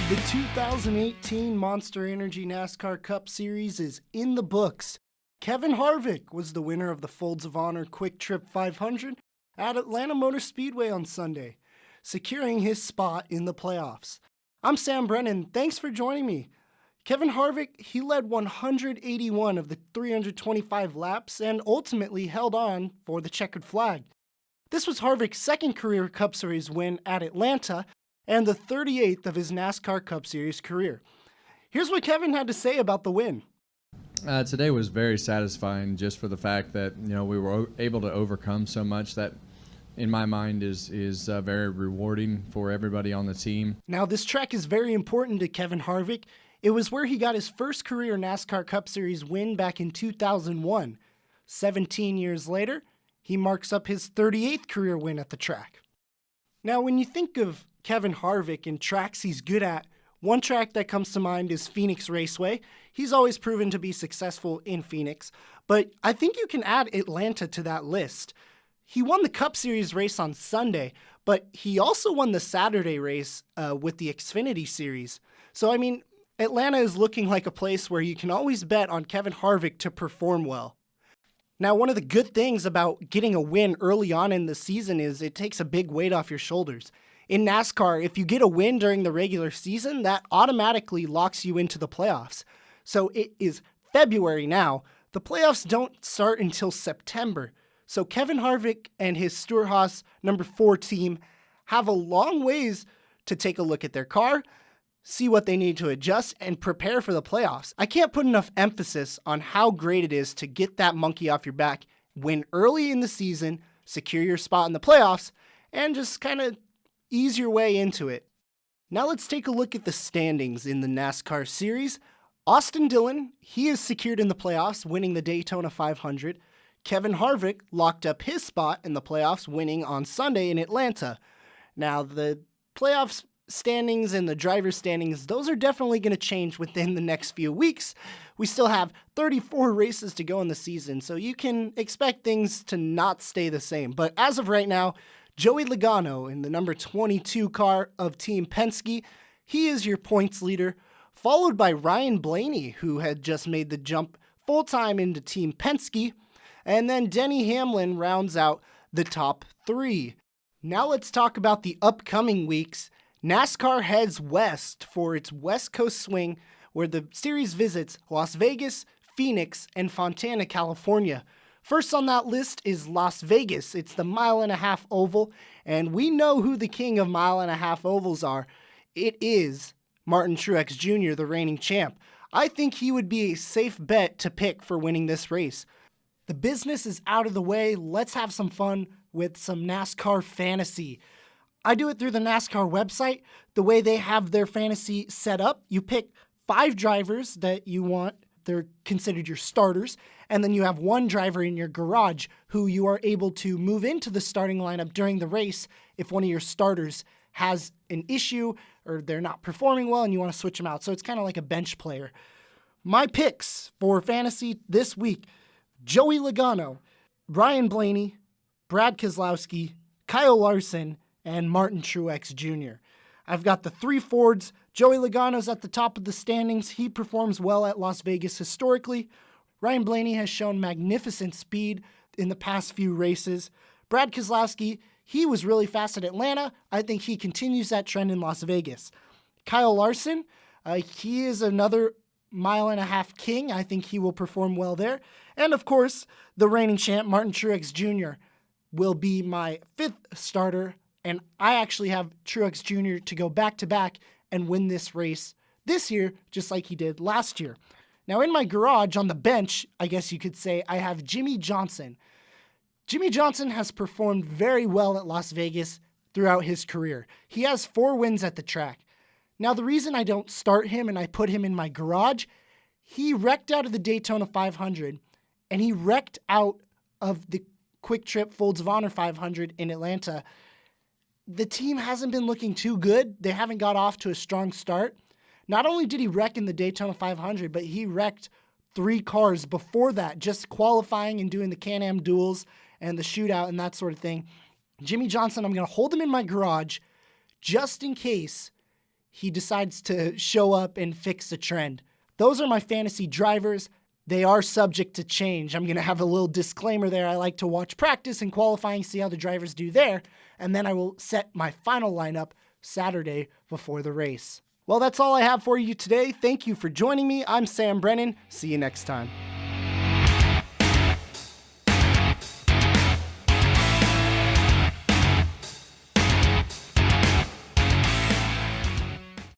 The 2018 Monster Energy NASCAR Cup Series is in the books. Kevin Harvick was the winner of the Folds of Honor Quiktrip 500 at Atlanta Motor Speedway on Sunday, securing his spot in the playoffs. I'm Sam Brennan. Thanks for joining me. Kevin Harvick, he led 181 of the 325 laps and ultimately held on for the checkered flag. This was Harvick's second career Cup Series win at Atlanta and the 38th of his NASCAR Cup Series career. Here's what Kevin had to say about the win. Today was very satisfying just for the fact that, we were able to overcome so much that in my mind is very rewarding for everybody on the team. Now, this track is very important to Kevin Harvick. It was where he got his first career NASCAR Cup Series win back in 2001. 17 years later, he marks up his 38th career win at the track. Now, when you think of Kevin Harvick and tracks he's good at, one track that comes to mind is Phoenix Raceway. He's always proven to be successful in Phoenix, but I think you can add Atlanta to that list. He won the Cup Series race on Sunday, but he also won the Saturday race with the Xfinity Series. So, Atlanta is looking like a place where you can always bet on Kevin Harvick to perform well. Now, one of the good things about getting a win early on in the season is it takes a big weight off your shoulders. In NASCAR, if you get a win during the regular season, that automatically locks you into the playoffs. So it is February now. The playoffs don't start until September. So Kevin Harvick and his Stewart-Haas number 4 team have a long ways to take a look at their car, see what they need to adjust, and prepare for the playoffs. I can't put enough emphasis on how great it is to get that monkey off your back, win early in the season, secure your spot in the playoffs, and just kind of ease your way into it. Now let's take a look at the standings in the NASCAR series. Austin Dillon, he is secured in the playoffs, winning the Daytona 500. Kevin Harvick locked up his spot in the playoffs, winning on Sunday in Atlanta. Now the playoffs standings and the driver standings, those are definitely going to change within the next few weeks. We still have 34 races to go in the season, so you can expect things to not stay the same. But as of right now, Joey Logano in the number 22 car of Team Penske, he is your points leader, followed by Ryan Blaney, who had just made the jump full-time into Team Penske, and then Denny Hamlin rounds out the top 3. Now let's talk about the upcoming weeks. NASCAR heads west for its West Coast swing, where the series visits Las Vegas, Phoenix, and Fontana, California. First on that list is Las Vegas. It's the mile-and-a-half oval, and we know who the king of mile-and-a-half ovals are. It is Martin Truex Jr., the reigning champ. I think he would be a safe bet to pick for winning this race. The business is out of the way. Let's have some fun with some NASCAR Fantasy. I do it through the NASCAR website. The way they have their fantasy set up, you pick 5 drivers that you want. They're considered your starters. And then you have 1 driver in your garage who you are able to move into the starting lineup during the race if one of your starters has an issue or they're not performing well and you want to switch them out. So it's kind of like a bench player. My picks for fantasy this week: Joey Logano, Ryan Blaney, Brad Keselowski, Kyle Larson, and Martin Truex Jr. I've got the 3 Fords. Joey Logano's at the top of the standings. He performs well at Las Vegas historically. Ryan Blaney has shown magnificent speed in the past few races. Brad Keselowski, he was really fast at Atlanta. I think he continues that trend in Las Vegas. Kyle Larson, he is another mile-and-a-half king. I think he will perform well there. And of course, the reigning champ, Martin Truex Jr., will be my 5th starter. And I actually have Truex Jr. to go back-to-back and win this race this year, just like he did last year. Now, in my garage on the bench, I guess you could say, I have Jimmie Johnson. Jimmie Johnson has performed very well at Las Vegas throughout his career. He has 4 wins at the track. Now, the reason I don't start him and I put him in my garage, he wrecked out of the Daytona 500, and he wrecked out of the Quiktrip Folds of Honor 500 in Atlanta. The team hasn't been looking too good. They haven't got off to a strong start. Not only did he wreck in the Daytona 500, but he wrecked 3 cars before that, just qualifying and doing the Can-Am duels and the shootout and that sort of thing. Jimmie Johnson, I'm going to hold him in my garage just in case he decides to show up and fix a trend. Those are my fantasy drivers. They are subject to change. I'm going to have a little disclaimer there. I like to watch practice and qualifying, see how the drivers do there, and then I will set my final lineup Saturday before the race. Well, that's all I have for you today. Thank you for joining me. I'm Sam Brennan. See you next time.